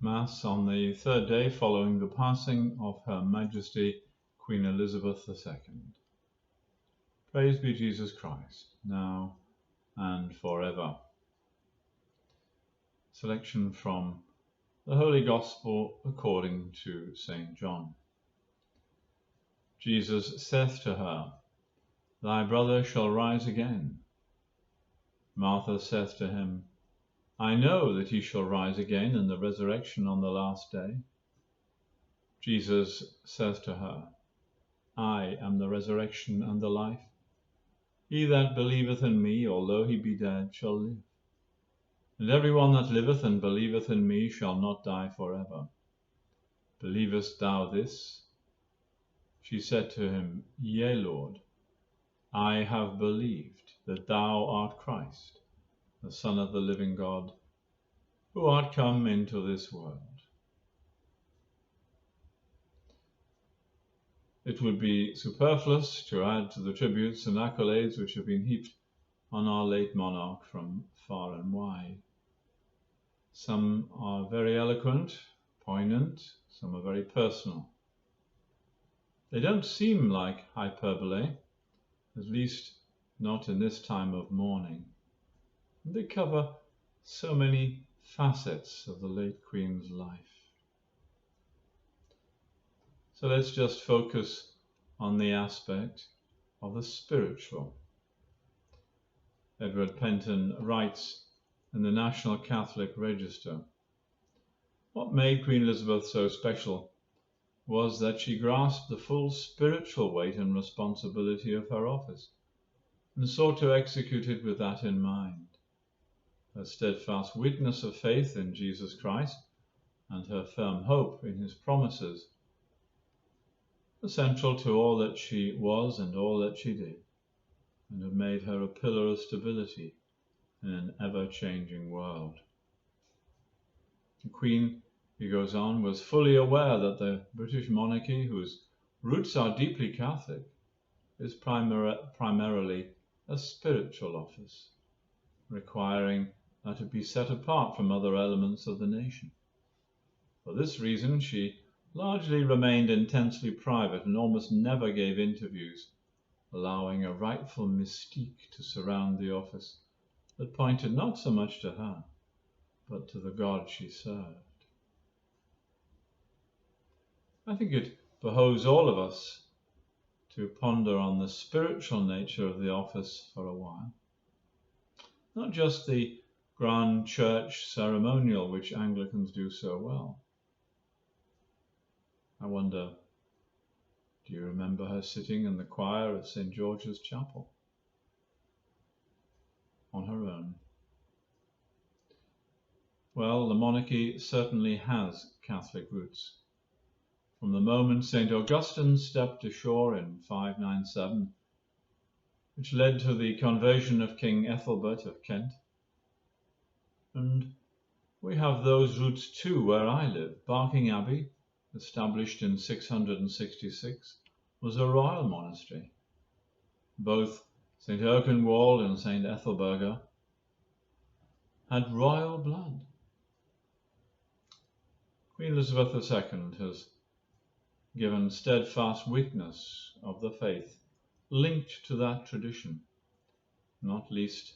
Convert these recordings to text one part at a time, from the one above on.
Mass on the third day following the passing of Her Majesty Queen Elizabeth II. Praise be Jesus Christ, now and forever. Selection from the Holy Gospel according to St. John. Jesus saith to her, Thy brother shall rise again. Martha saith to him, I know that he shall rise again in the resurrection on the last day. Jesus saith to her, I am the resurrection and the life. He that believeth in me, although he be dead, shall live. And every one that liveth and believeth in me shall not die forever. Believest thou this? She said to him, Yea, Lord, I have believed that thou art Christ, the Son of the living God, who art come into this world. It would be superfluous to add to the tributes and accolades which have been heaped on our late monarch from far and wide. Some are very eloquent, poignant, some are very personal. They don't seem like hyperbole, at least not in this time of mourning. They cover so many facets of the late Queen's life. So let's just focus on the aspect of the spiritual. Edward Penton writes in the National Catholic Register, what made Queen Elizabeth so special was that she grasped the full spiritual weight and responsibility of her office and sought to execute it with that in mind. Her steadfast witness of faith in Jesus Christ and her firm hope in his promises were central to all that she was and all that she did, and have made her a pillar of stability in an ever-changing world. The Queen, he goes on, was fully aware that the British monarchy, whose roots are deeply Catholic, is primarily a spiritual office, requiring that it be set apart from other elements of the nation. For this reason, she largely remained intensely private and almost never gave interviews, allowing a rightful mystique to surround the office that pointed not so much to her, but to the God she served. I think it behoves all of us to ponder on the spiritual nature of the office for a while, not just the grand church ceremonial which Anglicans do so well. I wonder, do you remember her sitting in the choir at St. George's Chapel? On her own. Well, the monarchy certainly has Catholic roots. From the moment St. Augustine stepped ashore in 597, which led to the conversion of King Ethelbert of Kent. And we have those roots too where I live. Barking Abbey, established in 666, was a royal monastery. Both St. Erkenwald and St. Ethelburga had royal blood. Queen Elizabeth II has given steadfast witness of the faith linked to that tradition, not least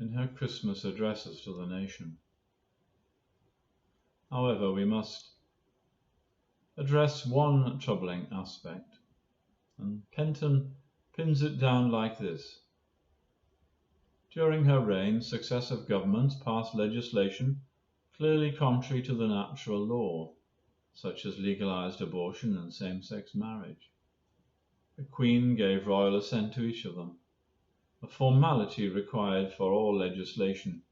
in her Christmas addresses to the nation. However, we must address one troubling aspect, and Penton pins it down like this. During her reign, successive governments passed legislation clearly contrary to the natural law, such as legalized abortion and same-sex marriage. The Queen gave royal assent to each of them, a formality required for all legislation.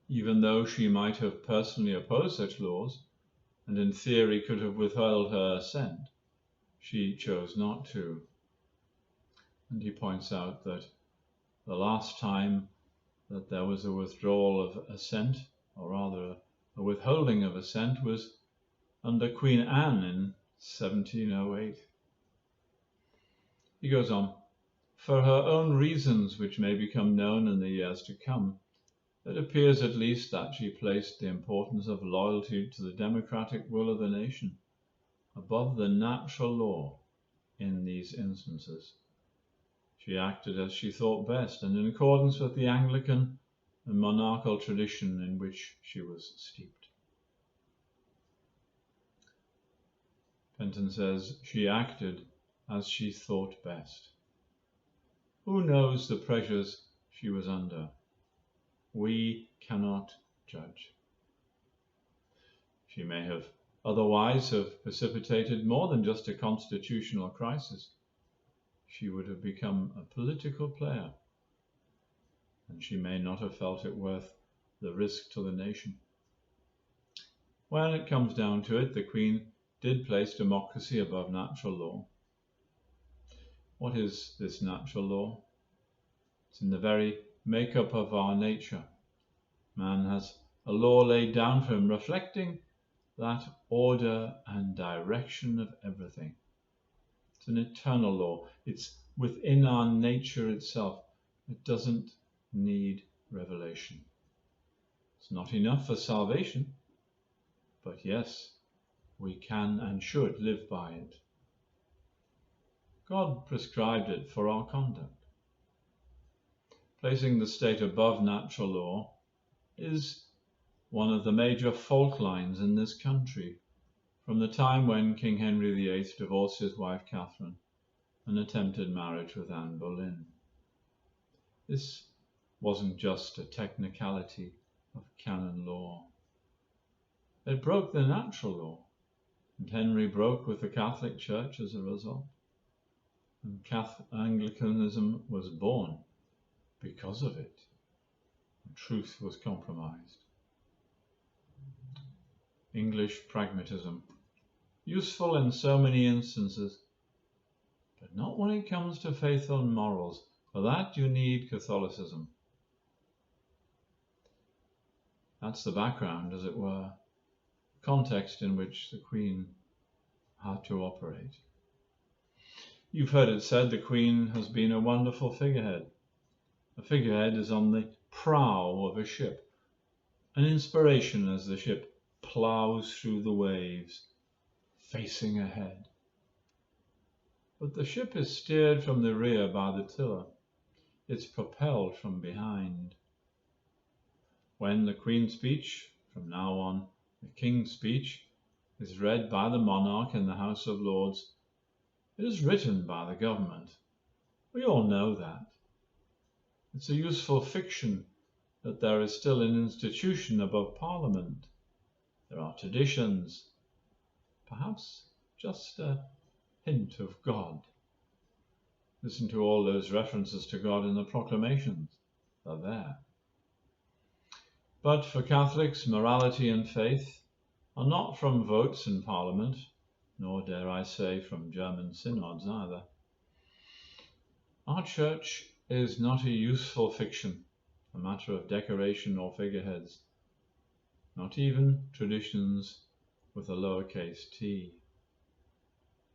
Even though she might have personally opposed such laws, and in theory could have withheld her assent, she chose not to. And he points out that the last time that there was a withdrawal of assent, or rather a withholding of assent, was under Queen Anne in 1708. He goes on, for her own reasons, which may become known in the years to come, It appears at least that she placed the importance of loyalty to the democratic will of the nation above the natural law in these instances. She acted as she thought best and in accordance with the Anglican and monarchical tradition in which she was steeped. Penton says she acted as she thought best. Who knows the pressures she was under? We cannot judge. She may have otherwise precipitated more than just a constitutional crisis. She would have become a political player, and she may not have felt it worth the risk to the nation. When it comes down to it, the Queen did place democracy above natural law. What is this natural law? It's in the very makeup of our nature. Man has a law laid down for him, reflecting that order and direction of everything. It's an eternal law. It's within our nature itself. It doesn't need revelation. It's not enough for salvation, but yes, we can and should live by it. God prescribed it for our conduct. Placing the state above natural law is one of the major fault lines in this country from the time when King Henry VIII divorced his wife Catherine and attempted marriage with Anne Boleyn. This wasn't just a technicality of canon law. It broke the natural law, and Henry broke with the Catholic Church as a result. And Anglicanism was born because of it. And truth was compromised. English pragmatism, useful in so many instances, but not when it comes to faith and morals. For that you need Catholicism. That's the background, as it were, context in which the Queen had to operate. You've heard it said the Queen has been a wonderful figurehead. A figurehead is on the prow of a ship, an inspiration as the ship plows through the waves, facing ahead. But the ship is steered from the rear by the tiller. It's propelled from behind. When the Queen's speech, from now on the King's speech, is read by the monarch in the House of Lords, it is written by the government. We all know that. It's a useful fiction that there is still an institution above Parliament. There are traditions, perhaps just a hint of God. Listen to all those references to God in the proclamations. They're there. But for Catholics, morality and faith are not from votes in Parliament, nor dare I say from German synods either. Our church is not a useful fiction, a matter of decoration or figureheads, not even traditions with a lowercase t.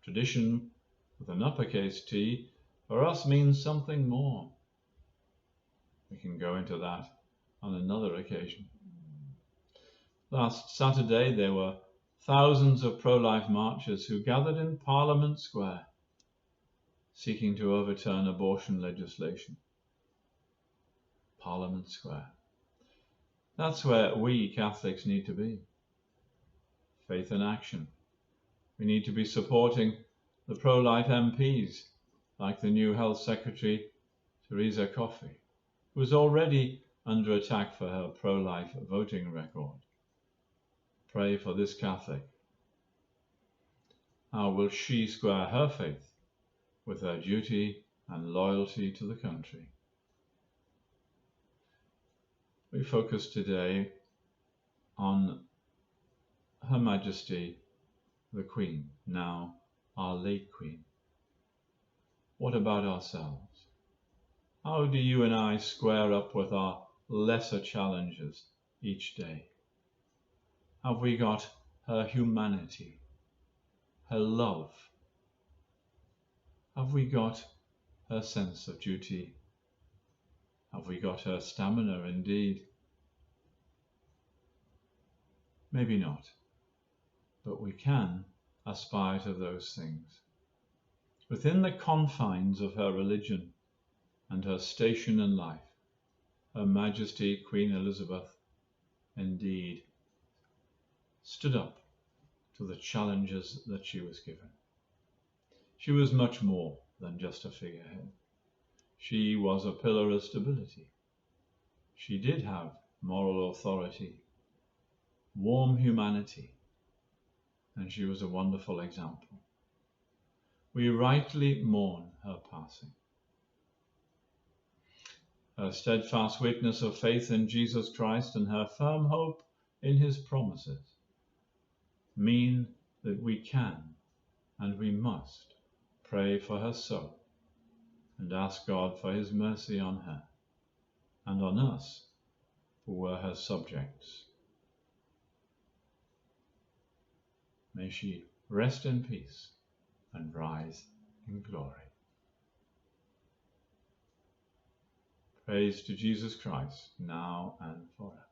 Tradition with an uppercase T for us means something more. We can go into that on another occasion. Last Saturday there were thousands of pro-life marchers who gathered in Parliament Square seeking to overturn abortion legislation. Parliament Square. That's where we Catholics need to be. Faith in action. We need to be supporting the pro-life MPs, like the new Health Secretary, Theresa Coffey, who is already under attack for her pro-life voting record. Pray for this Catholic. How will she square her faith with her duty and loyalty to the country? We focus today on Her Majesty the Queen, now our late Queen. What about ourselves? How do you and I square up with our lesser challenges each day? Have we got her humanity, her love? Have we got her sense of duty? Have we got her stamina indeed Maybe not, but we can aspire to those things. Within the confines of her religion and her station in life, Her Majesty Queen Elizabeth indeed stood up to the challenges that she was given. She was much more than just a figurehead. She was a pillar of stability. She did have moral authority, warm humanity, and she was a wonderful example. We rightly mourn her passing. Her steadfast witness of faith in Jesus Christ and her firm hope in his promises mean that we can and we must pray for her soul and ask God for his mercy on her and on us who were her subjects. May she rest in peace and rise in glory. Praise to Jesus Christ, now and forever.